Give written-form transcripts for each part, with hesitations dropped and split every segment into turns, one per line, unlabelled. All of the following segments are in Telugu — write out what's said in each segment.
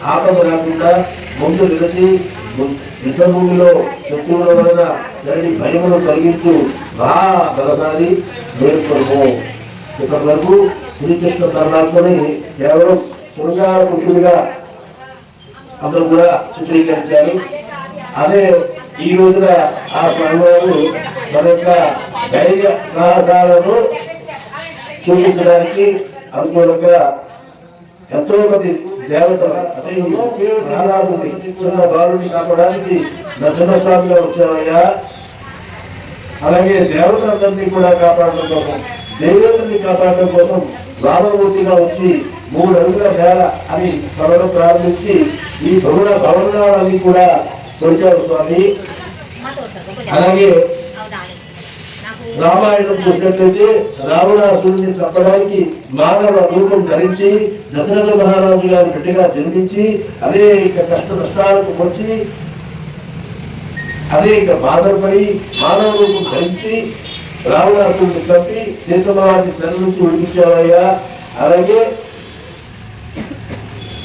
ఆపద రాకుండా ముందు నిలిచి యుద్ధభూమిలో శత్రువుల వలన దాని భయమును కలిగించు బలసారి నేర్పడము. ఇప్పటి వరకు శ్రీకృష్ణ పరమాత్మని కేవలం శృంగార పురుషుడిగా అందరూ కూడా చిత్రీకరించారు. అదే ఈ రోజున ఆ స్వామివారు మన యొక్క ధైర్య సాహసాలను చూపించడానికి అనుకూలంగా ఎంతో మంది దేవతలు చిన్న బాలుని కాపాడడానికి నరసింహస్వామిగా వచ్చామయ్యా. అలాగే దేవతలందరినీ కూడా కాపాడడం కోసం, దేవతల్ని కాపాడడం కోసం రామమూర్తిగా వచ్చి 3 అడుగుల నేల అని త్వరలో ప్రారంభించి ఈ భవన భవనాలన్నీ కూడా తొలిచారు స్వామి. అలాగే రామాయణం చూసినట్లయితే రావణాసురుడిని చంపడానికి మానవ రూపం ధరించి దశరథ మహారాజు గారు గట్టిగా జన్మించి అనేక కష్ట నష్టాలకు వచ్చి అనేక బాధపడి మానవ రూపం ధరించి రావణాసురుడిని చంపి సీతమ్మవారిని చెర నుంచి విడిపించావయ్యా. అలాగే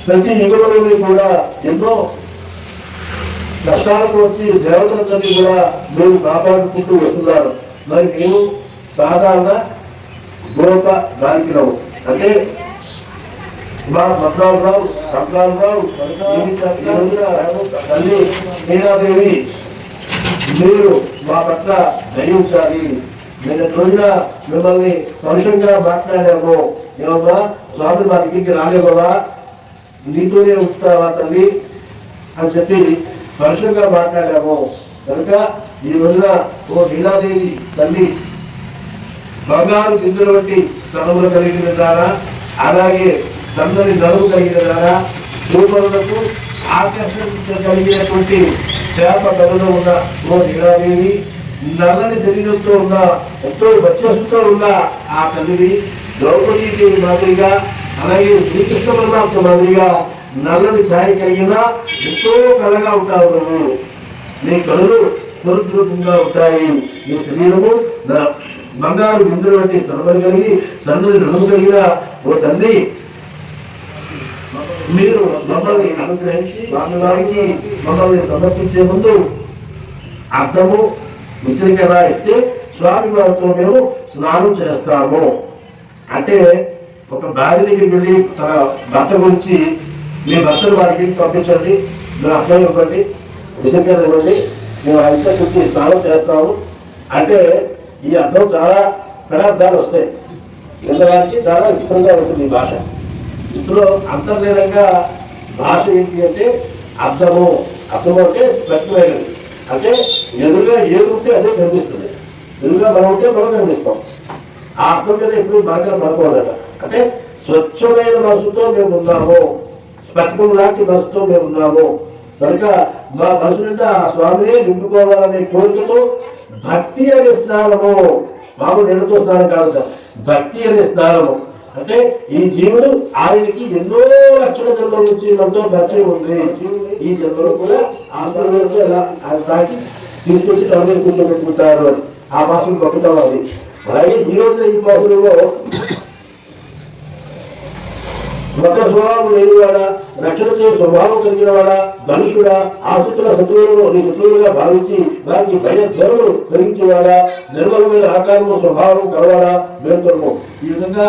ప్రతి యుగంలోని కూడా ఎన్నో కష్టాలకు వచ్చి దేవతలందరినీ కూడా మీరు కాపాడుకుంటూ వస్తున్నారు. మరి నేను సాధారణ గోప బాలికరావు అంటే మా మంత్రాలరావు సంకాలరావు తల్లి మీనాదేవి, మీరు మా పట్ల దయించాలి. నేను రోజున మిమ్మల్ని పరుషంగా మాట్లాడాము. ఏమమ్మా స్వామి మా దగ్గరికి రాలేవా, నీతోనే ఉంచుతావా తల్లి అని చెప్పి పరుషంగా మాట్లాడాము. కనుక ఈ రోజున ఓ మీనాదేవి తల్లి బంగారు బిందులు వంటి స్థలములు కలిగిన ద్వారా, అలాగే చందని నలుగు కలిగిన ద్వారా, చూపరులకు ఆకర్షించగలిగినటువంటి చేప కథలో ఉన్న ఓ మీనాదేవి, నల్లని శరీరంతో ఉన్న ఎంతో వచ్చేసుతో ఉన్న ఆ తల్లిని ద్రౌపదీదేవి మాదిరిగా, అలాగే శ్రీకృష్ణ పరమాత్మ మాదిరిగా నల్లని ఛాయ కలిగిన ఎంతో కళగా ఉంటావు నువ్వు. నీ కళ్ళు స్మృద్రూపంగా ఉంటాయి. నీ శరీరము బంగారు బిందులు వంటి స్థలములు కలిగి సన్నది నడుము కలిగిన ఓ తల్లి, మీరు మమ్మల్ని అనుగ్రహించి స్వామివారికి మమ్మల్ని సమర్పించే ముందు అర్థము విసిరికరా ఇస్తే స్వామి వారితో మేము స్నానం చేస్తాము. అంటే ఒక భార్య దగ్గరికి వెళ్ళి తన భర్త గురించి మీ భర్తను వారికి పంపించండి, మీరు అర్థం ఇవ్వండి, విసిరికర ఇవ్వండి, మేము అయితే కూర్చి స్నానం చేస్తాము అంటే ఈ అర్థం చాలా పదార్థాలు వస్తాయి. వినడానికి చాలా విచిత్రంగా ఉంటుంది ఈ భాష. ఇందులో అంతర్లీనంగా భాష ఏంటి అంటే అర్థము. అర్థము అంటే స్పష్టమైనది. అంటే ఎదురుగా ఏది ఉంటే అదే కనిపిస్తుంది, ఎదురుగా మనం ఉంటే మనం కనిపిస్తాం. ఆ అర్థం మీద ఎప్పుడు బాగా పడుకోవాలట. అంటే స్వచ్ఛమైన మనసుతో మేము ఉన్నాము, స్పష్టం లాంటి మనసుతో మేము ఉన్నాము. కనుక మా మనసు నిండా ఆ స్వామిని నింపుకోవాలనే కోరికతో భక్తి అనే స్నానము, మామూలు నీళ్ళతో స్నానం కాదు, భక్తి అనే స్నానము. అంటే ఈ జీవుడు ఆయనకి ఎన్నో లక్షల జన్మల నుంచి మనతో పరిచయం ఉంది. ఈ జన్మలో కూడా ఆంధ్రలో ఎలా ఆయన తాకి తీసుకొచ్చి తన మీద కూర్చోబెట్టుకుంటారు అని ఆ భాషను గొప్పతాం అది. అలాగే ఈ రోజున ఈ భాషలో ఒక స్వభావం లేనివాడా, రక్షణ చేయ స్వభావం కలిగిన వాడా, మనుషుడా, ఆశుతుల శత్రువులను నీ శత్రువులుగా భావించి దానికి భయ జ్వరములు కలిగించేవాడా, నిర్మలమైన ఆకారము స్వభావం కలవాడా మేల్కొనము. ఈ విధంగా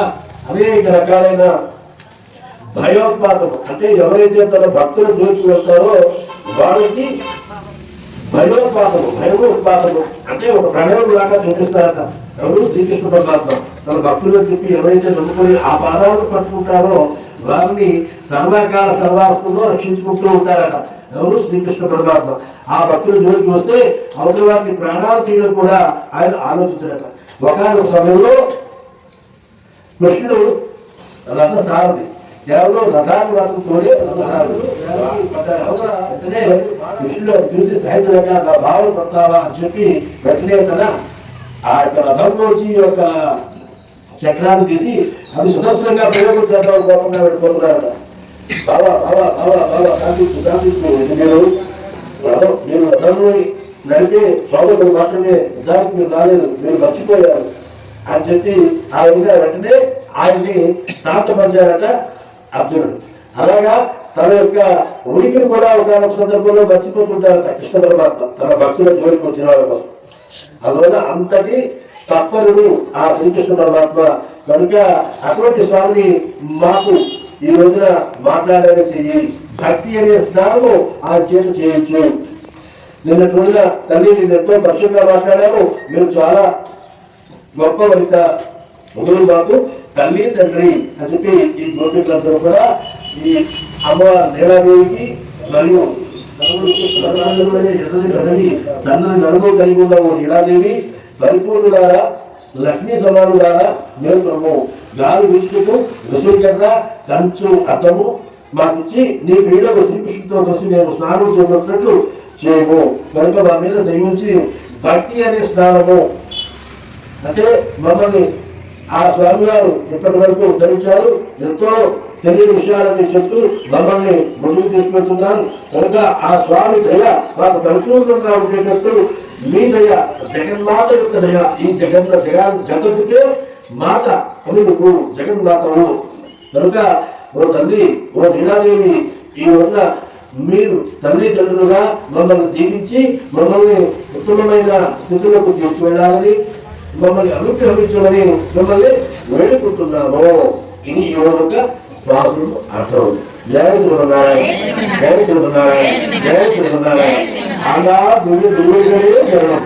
అనేక రకాలైన భయోత్పాతము. అంటే ఎవరైతే తన భక్తుల జోలికి వెళ్తారో వారికి భయోత్పాతము, భయోత్పాతము అంటే ఒక ప్రణయం లాగా చూపిస్తారట. ఎవరు? శ్రీకృష్ణ పరమాత్మ తన భక్తులను చెప్పి ఎవరైతే నమ్ముకొని ఆ పాదాలను పట్టుకుంటారో వారిని సర్వకాల సర్వాస్తుల్లో రక్షించుకుంటూ ఉంటారట. ఎవరు? శ్రీకృష్ణ పరమాత్మ. ఆ భక్తుల జోలికి వస్తే అవతల వారిని ప్రాణాలు తీయడం కూడా ఆయన ఆలోచించారట. ఒకనొక సమయంలో కృష్ణుడు రథ సారథి, కేవలం రథాన్ని మాత్రంతోనే కృష్ణుడు చూసి సహజంగా నా భావం పడతావా అని చెప్పి వెంటనే కదా ఆ యొక్క రథంలోంచి యొక్క చక్రాన్ని తీసి అది సుదర్శనంగా ప్రయోగం చేద్దాం కోపంగా వెళ్ళిపోతున్నారట. బాబా బాబా బాబా బాబా శాంతించు శాంతించు, నేను రథంలో నడిపే సోదరుడు మాత్రమే యుద్ధానికి మీరు రాలేదు, మీరు మర్చిపోయారు అని చెప్పి ఆ విధంగా వెంటనే ఆయన్ని శాంతపరిచారట అర్జునుడు. అలాగా తన యొక్క ఉనికిని కూడా ఒక సందర్భంలో మర్చిపోతుంటారట కృష్ణ పరమాత్మ తన భక్తుల జోలికి వచ్చిన వాళ్ళ కోసం. అందువల్ల అంతటి తత్పరుడు ఆ శ్రీకృష్ణ పరమాత్మ. కనుక అటువంటి స్వామిని మాకు ఈ రోజున మాట్లాడేది చెయ్యి, భక్తి అనే స్నానము ఆ చేత చేయొచ్చు. నిన్నటి రోజున తల్లి నేను ఎంతో పక్షంగా మాట్లాడాము, మీరు చాలా గొప్ప వనిత, మొదలు మాకు తల్లి తండ్రి అని చెప్పి ఈ గోపికలందరూ కూడా ఈ అమ్మవారి నీలాదేవికి మరియు సన్నని నడుము కలిగి ఉన్న ఓ నీలాదేవి పరిపూర్ణులారా లక్ష్మీ సమానులారా మేము గాలి విష్ణుకు ఋషుల కంచు అద్దము మాకిచ్చి నీ క్రీడకు శ్రీకృష్ణుతో కలిసి మేము స్నానం చేసినట్లు చేయము. కనుక మా మీద దయించి భక్తి అనే స్నానము అంటే మమ్మల్ని ఆ స్వామి గారు ఇప్పటి వరకు ఉద్ధరించారు, ఎంతో తెలియని విషయాలని చెప్తూ మమ్మల్ని ముందుకు తీసుకెళ్తున్నారు. కనుక ఆ స్వామి దయ మాకు పరిపూర్ణంగా ఉండేటట్టు మీ దయ, జగన్మాత యొక్క దయ, ఈ జగత్తుకే మాత అని నువ్వు జగన్మాతవు. కనుక ఓ తల్లి ఓ నీలాదేవి ఈ వల్ల మీరు తల్లిదండ్రులుగా మమ్మల్ని దీవించి మమ్మల్ని ఉత్తమమైన స్థితిలోకి తీసుకువెళ్ళాలని మమ్మల్ని అనుగ్రహించమని మిమ్మల్ని వేడుకుంటున్నాము. ఇది ఈ యొక్క శ్వాసులు అర్థం. జయ శ్రీమన్నారాయణ, జయ శ్రీమన్నారాయణ, జయ శ్రీమన్నారాయణ. అలా దుర్గ శరణం.